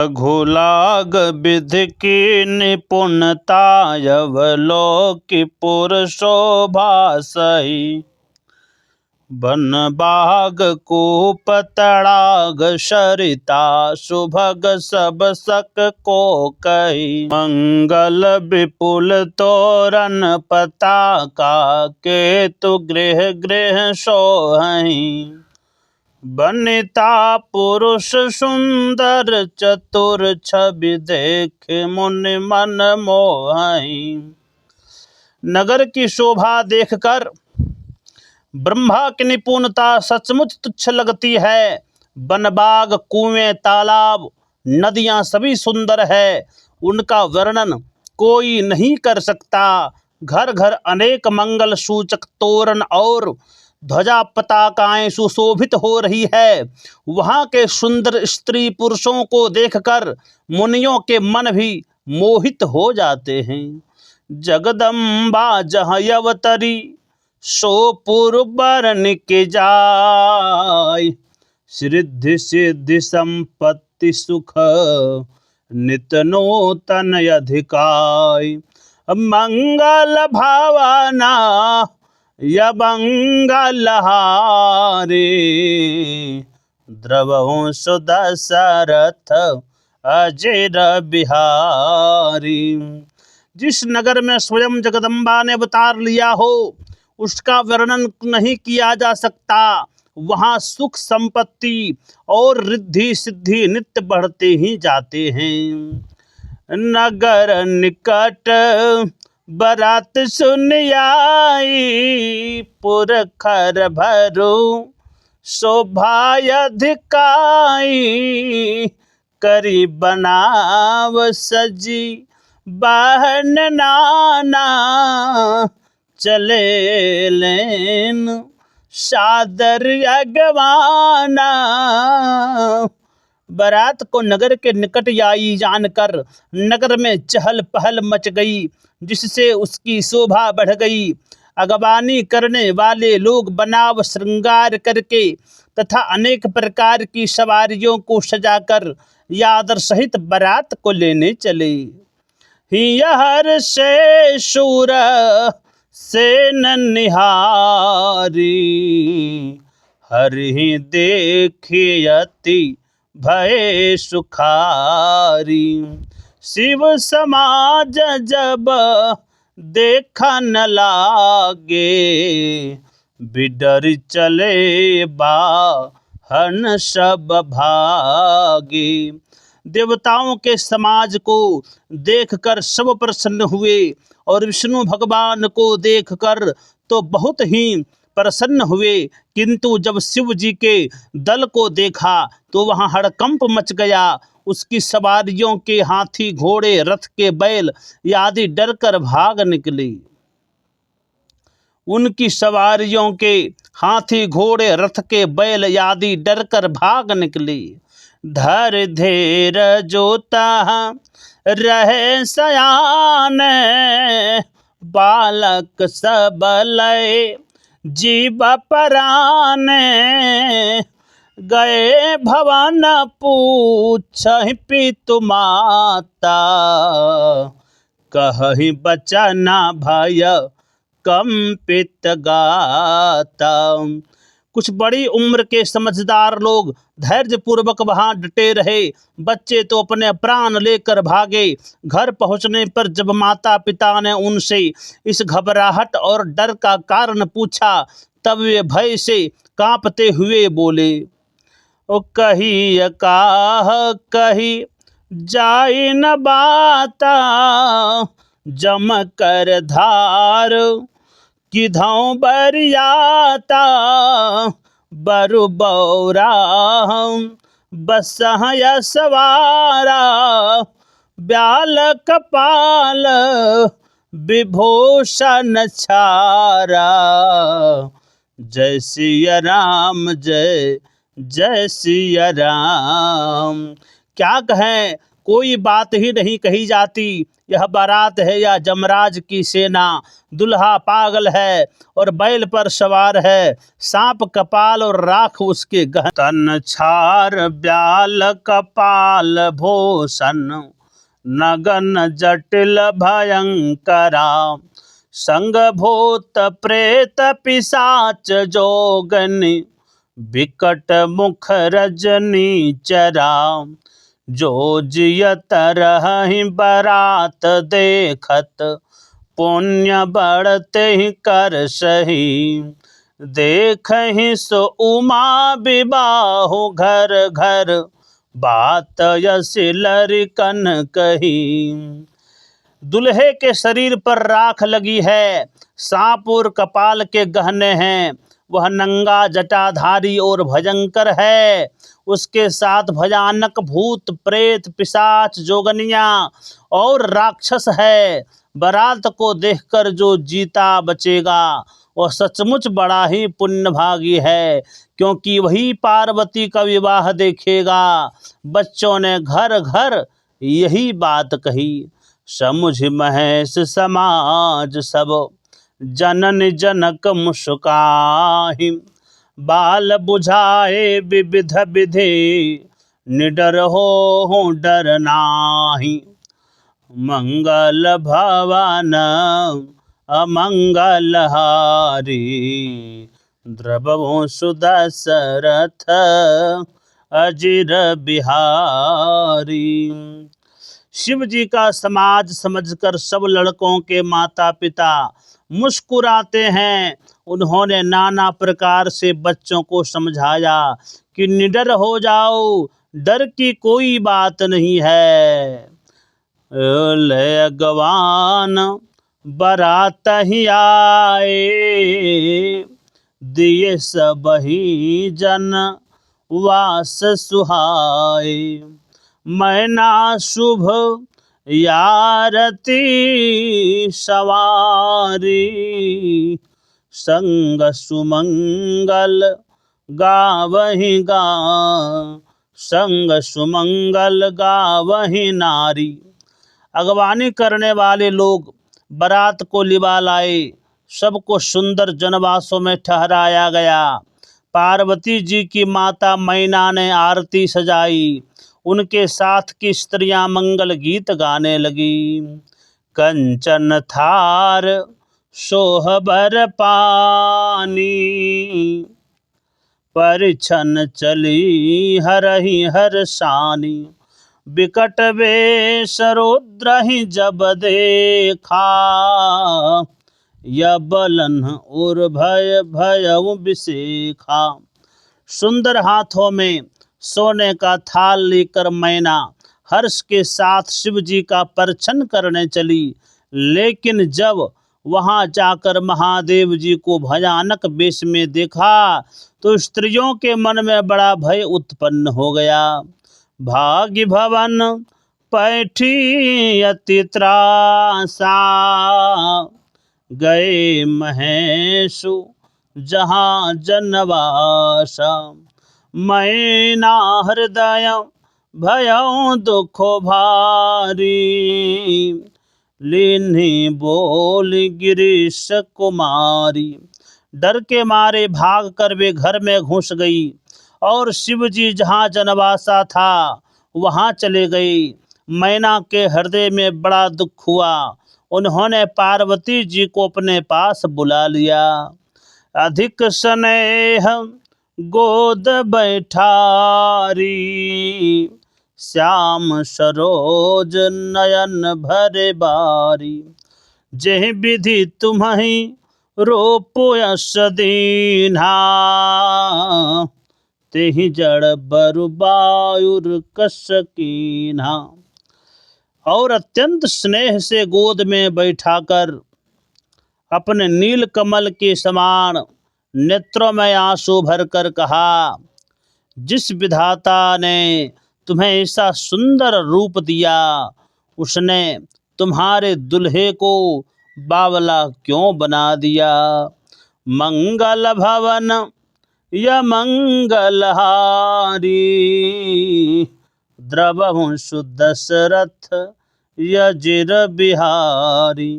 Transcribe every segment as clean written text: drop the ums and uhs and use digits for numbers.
घोलाग विधि की निपुणता अवलोकि पुरुषोभा सही। वन बाग कूप तड़ाग सरिता सुभग सब सक को कही। मंगल विपुल तोरण पताका केतु गृह गृह सोहई। बनिता पुरुष सुंदर चतुर छवि देख मुनि मन मोहई। नगर की शोभा देखकर ब्रह्मा की निपुणता सचमुच तुच्छ लगती है। बनबाग कुएं तालाब नदियां सभी सुंदर है, उनका वर्णन कोई नहीं कर सकता। घर घर अनेक मंगल सूचक तोरण और ध्वजा पताकाएं सुशोभित हो रही है। वहां के सुंदर स्त्री पुरुषों को देखकर मुनियों के मन भी मोहित हो जाते हैं। जगदम्बा जहाँ अवतरी सो पुरबरन के जाय। सिद्धि सिद्धि संपत्ति सुख नित नूतन अधिकाय। मंगल भावना यमंगल हारे। द्रवहु सुदशरथ अजिर बिहारी। जिस नगर में स्वयं जगदम्बा ने अवतार लिया हो उसका वर्णन नहीं किया जा सकता। वहाँ सुख संपत्ति और रिद्धि सिद्धि नित्य बढ़ते ही जाते हैं। नगर निकट बरात सुन आई। पुरखर भरो शोभा अधिकाई। करी बनाव सजी बहन नाना। चले लेन सादर अगवाना। बारात को नगर के निकट आई जानकर नगर में चहल पहल मच गई, जिससे उसकी शोभा बढ़ गई। अगवानी करने वाले लोग बनाव श्रृंगार करके तथा अनेक प्रकार की सवारियों को सजाकर यादर सहित बारात को लेने चले। हियर से शूर सेन निहारी। हरि देखियति भय सुखारी। शिव समाज जब देखन लागे। बिडर चले बाहन सब भागे। देवताओं के समाज को देखकर सब प्रसन्न हुए और विष्णु भगवान को देखकर तो बहुत ही प्रसन्न हुए, किंतु जब शिव जी के दल को देखा तो वहाँ हड़कंप मच गया। उसकी सवारियों के हाथी घोड़े रथ के बैल आदि डरकर भाग निकले। उनकी सवारियों के हाथी घोड़े रथ के बैल आदि डरकर भाग निकले। धर धीर जोता रहे सयान। बालक सब लय जीव परान। गए भवन पूछहि पितु माता। कहहि बचना भय कंपित गाता। कुछ बड़ी उम्र के समझदार लोग धैर्य पूर्वक वहां डटे रहे। बच्चे तो अपने प्राण लेकर भागे। घर पहुंचने पर जब माता पिता ने उनसे इस घबराहट और डर का कारण पूछा तब वे भय से कांपते हुए बोले, ओ कही काह कही जाई न बाता। जम कर धार किधौ बरियाता। बरु बौरा बसहय सवारा। ब्याल कपाल विभूषण छारा। जय सिया राम जय जय सिया राम। क्या कहें, कोई बात ही नहीं कही जाती। यह बारात है या जमराज की सेना। दुल्हा पागल है और बैल पर सवार है, सांप कपाल और राख उसके गहन। तन छार ब्याल कपाल भूषण, नगन जटिल भयंकरा। संग भूत प्रेत पिशाच जोगनि, विकट मुख रजनी चरा। जो जियत रहि बरात देखत, पुण्य बढ़ते ही कर सही। देखहि सो उमा विबाहु घर घर, बात यसी लरिकन कही। दुल्हे के शरीर पर राख लगी है, सांप और कपाल के गहने हैं। वह नंगा जटाधारी और भयंकर है। उसके साथ भयानक भूत प्रेत पिशाच जोगनिया और राक्षस है। बारात को देखकर जो जीता बचेगा वह सचमुच बड़ा ही पुण्यभागी है, क्योंकि वही पार्वती का विवाह देखेगा। बच्चों ने घर घर यही बात कही। समुझ महेश समाज सब, जनन जनक मुस्काहि। बाल बुझाए विविध विधि, निडर हो डर नाही। मंगल भवन अमंगल हारी, द्रवहु सुदशरथ अजिर बिहारी। शिव जी का समाज समझकर सब लड़कों के माता पिता मुस्कुराते हैं। उन्होंने नाना प्रकार से बच्चों को समझाया कि निडर हो जाओ, डर की कोई बात नहीं है। ले गवान बारात ही आए, दिए सब ही जन वास सुहाए। मैना शुभ यारती सवारी, संग सुमंगल गावहि गा, संग सुमंगल गावहि नारी। अगवानी करने वाले लोग बारात को लिवा लाए। सबको सुंदर जनवासों में ठहराया गया। पार्वती जी की माता मैना ने आरती सजाई। उनके साथ की स्त्रियां मंगल गीत गाने लगी। कंचन थार सोहबर पानी, परिछन चली हरहि हरसानी। विकट वेश रुद्र ही जब देखा, यबलन और भय भयउ विशेखा। सुंदर हाथों में सोने का थाल लेकर मैना हर्ष के साथ शिव जी का परिछन करने चली। लेकिन जब वहां जाकर महादेव जी को भयानक वेश में देखा तो स्त्रियों के मन में बड़ा भय उत्पन्न हो गया। भाग्य भवन पैठी अति त्रासा, गए महेशु जहाँ जनवासा। मैना हृदय भयउ दुखो भारी, लीन्ही बोल गिरीश कुमारी। डर के मारे भाग कर वे घर में घुस गई और शिव जी जहाँ जनवासा था वहाँ चले गई। मैना के हृदय में बड़ा दुख हुआ। उन्होंने पार्वती जी को अपने पास बुला लिया। अधिक स्नेह गोद बैठारी, श्याम सरोज नयन भरे बारी। जेहि विधि तुम्हि रोपो यश दीन्हा, तेहि जड़ बरु बायुर कस कीन्हा। और अत्यंत स्नेह से गोद में बैठाकर अपने नील कमल के समान नेत्रों में आंसू भरकर कहा, जिस विधाता ने तुम्हें ऐसा सुंदर रूप दिया उसने तुम्हारे दुल्हे को बावला क्यों बना दिया। मंगल भवन या मंगलहारी, द्रवहुंसु दशरथ यजिर बिहारी।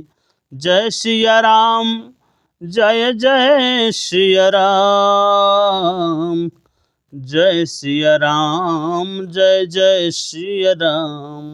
जय सिया राम जय जय सिया राम, जय सिया राम जय जय सिया राम।